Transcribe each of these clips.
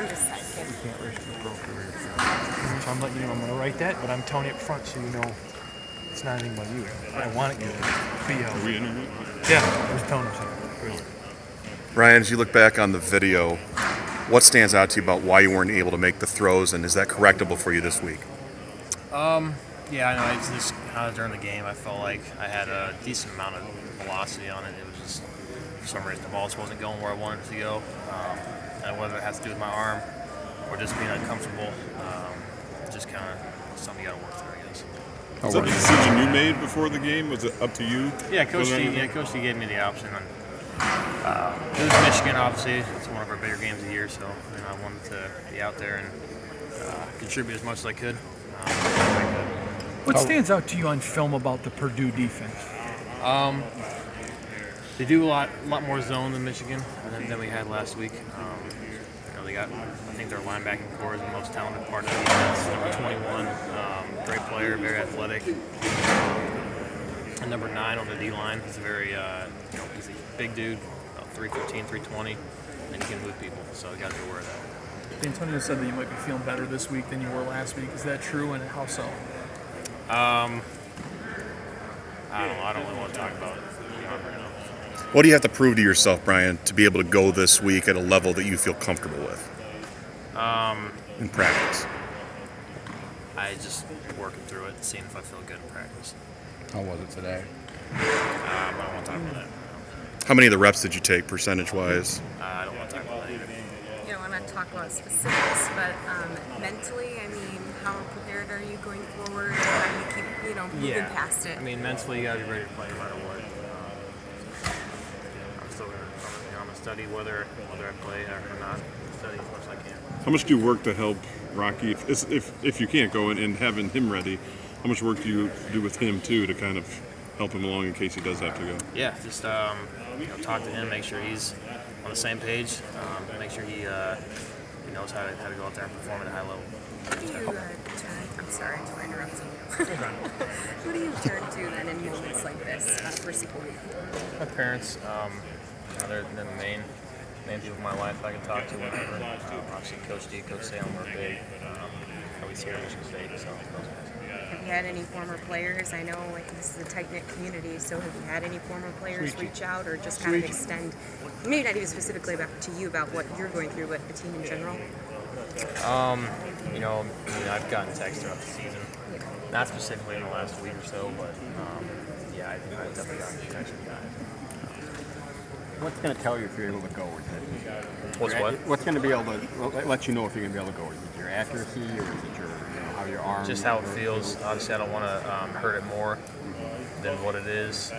I'm just sidekick. You can't risk your pro career. So I'm letting you know I'm going to write that, but I'm telling you up front so you know it's not anything about you. I want it to be you. Are we interviewing? Yeah, I was telling him something. Really? Ryan, as you look back on the video, what stands out to you about why you weren't able to make the throws, and is that correctable for you this week? Yeah, I know. It's just during the game, I felt like I had a decent amount of velocity on it. It was just, for some reason, the ball just wasn't going where I wanted it to go. And whether it has to do with my arm or just being uncomfortable, just kind of something you got to work through, I guess. Was that the decision you made before the game? Was it up to you? Yeah, Coach D gave me the option. And, it was Michigan, obviously. It's one of our bigger games of the year, so I wanted to be out there and contribute as much as I could. What stands out to you on film about the Purdue defense? They do a lot more zone than Michigan than we had last week. They got, I think their linebacking core is the most talented part of the defense. Number 21, great player, very athletic. And number 9 on the D line, he's a very, he's a big dude, about 315, 320, and he can move people. So you got to be aware of that. Antonio said that you might be feeling better this week than you were last week. Is that true, and how so? I don't know. I don't really want to talk about it right now. What do you have to prove to yourself, Brian, to be able to go this week at a level that you feel comfortable with in practice? I just working through it, seeing if I feel good in practice. How was it today? I don't want to talk about that. How many of the reps did you take, percentage-wise? I don't want to talk about that either. You don't want to talk about specifics, but mentally, I mean, how prepared are you going forward? How do you keep, moving past it? I mean, mentally, you got to be ready to play no matter what. I'm still going to study whether I play or not. Study as much as I can. How much do you work to help Rocky? If you can't go and having him ready, how much work do you do with him too to kind of help him along in case he does have to go? Yeah, just talk to him, make sure he's on the same page, make sure he knows how to go out there and perform at a high level. What do you I'm sorry for interrupting you. What do you turn to then in moments like this for support? My parents, they're the main people in my life I can talk to whenever. Obviously, Coach D, Coach Salem are big. Always here at Michigan State. So. Have you had any former players? I know this is a tight-knit community, so have you had any former players reach out or just kind of extend, maybe not even specifically to you about what you're going through, but the team in general? I've gotten texts throughout the season. Not specifically in the last week or so, but I've definitely gotten texts from guys. What's going to tell you if you're able to go with it? What's what? What's going to be able to let you know if you're going to be able to go? Is it your accuracy, or is it your how your arm? Just how it feels. Obviously, I don't want to hurt it more than what it is. So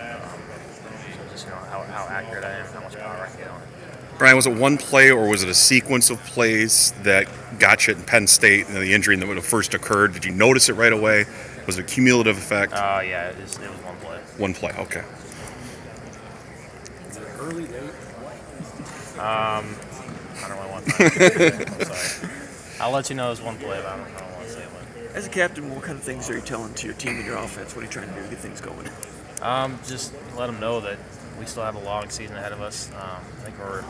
just how accurate I am, how much power I can get on it. Brian, was it one play or was it a sequence of plays that got you at Penn State and the injury that would have first occurred? Did you notice it right away? Was it a cumulative effect? Yeah, it was one play. One play, okay. Early, late? I don't really want to. I'm sorry. I'll let you know it's one play, but I don't want to say when. As a captain, what kind of things are you telling to your team and your offense? What are you trying to do to get things going? Just let them know that we still have a long season ahead of us. I think we're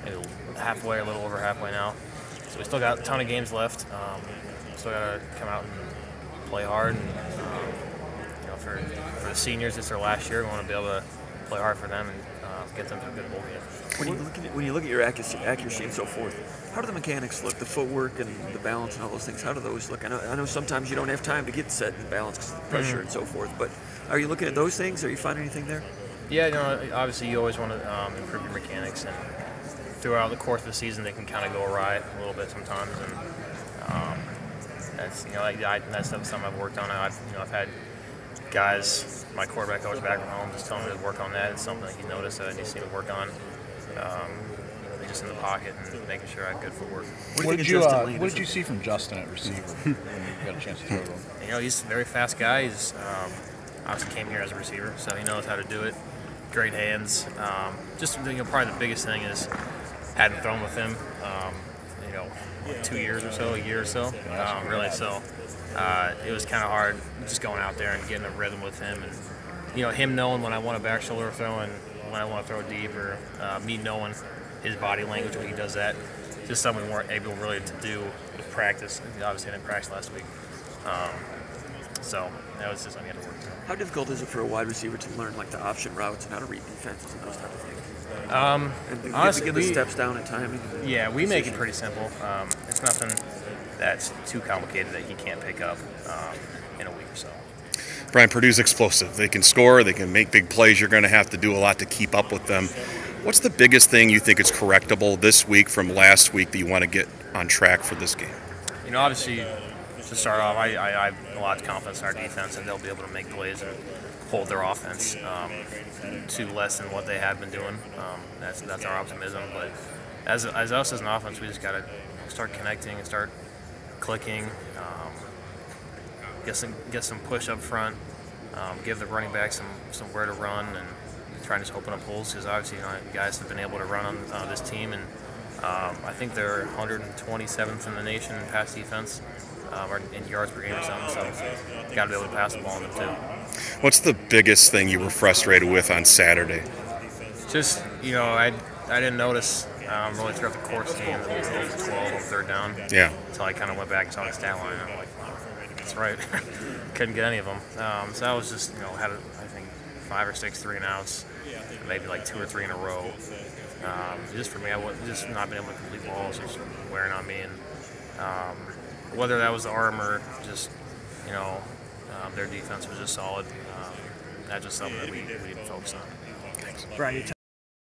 maybe halfway, a little over halfway now. So we still got a ton of games left. Still got to come out and play hard. And for the seniors, it's their last year. We want to be able to play hard for them and get them to a good bowl game. When you look at your accuracy and so forth, how do the mechanics look? The footwork and the balance and all those things. How do those look? I know sometimes you don't have time to get set and balance because of the pressure and so forth. But are you looking at those things? Are you finding anything there? Yeah, obviously you always want to improve your mechanics, and throughout the course of the season they can kind of go awry a little bit sometimes, and that's something I've worked on. I've had guys, my quarterback coach back at home, just telling me to work on that. It's something that he noticed that I need to work on. Just in the pocket and making sure I have good footwork. What did you see from Justin at receiver when you got a chance to throw to him? He's a very fast guy. He's obviously came here as a receiver, so he knows how to do it. Great hands. Probably the biggest thing is hadn't thrown with him, 2 years or so, a year or so, really. So it was kind of hard just going out there and getting a rhythm with him, and him knowing when I want a back shoulder throw and when I want to throw deep, or me knowing his body language when he does that. So just something we weren't able really to do with practice. Obviously, I didn't practice last week. So that was just something we had to work through. How difficult is it for a wide receiver to learn like the option routes and how to read defenses and those type of things? And Honestly, get the steps down and timing. Yeah, we make it pretty simple. It's nothing that's too complicated that he can't pick up in a week or so. Brian, Purdue's explosive. They can score. They can make big plays. You're going to have to do a lot to keep up with them. What's the biggest thing you think is correctable this week from last week that you want to get on track for this game? Obviously, to start off, I have a lot of confidence in our defense that they'll be able to make plays and hold their offense to less than what they have been doing. That's our optimism. But as us as an offense, we just got to start connecting and start clicking. Get some push up front. Give the running back somewhere to run and try and just open up holes because obviously guys have been able to run on this team and I think they're 127th in the nation in pass defense or in yards per game or something. So got to be able to pass the ball on them too. What's the biggest thing you were frustrated with on Saturday? Just I didn't notice really throughout the course game that we was over 12 on third down. Yeah. Until I kind of went back and saw the stat line and I'm like, wow, that's right. Couldn't get any of them. So I was just had I think 5 or 6 3-and-outs, maybe like 2 or 3 in a row. Just for me, I was just not being able to complete balls, just wearing on me, and whether that was the arm or just their defense was just solid. That's just something that we need to focus on. Brian, you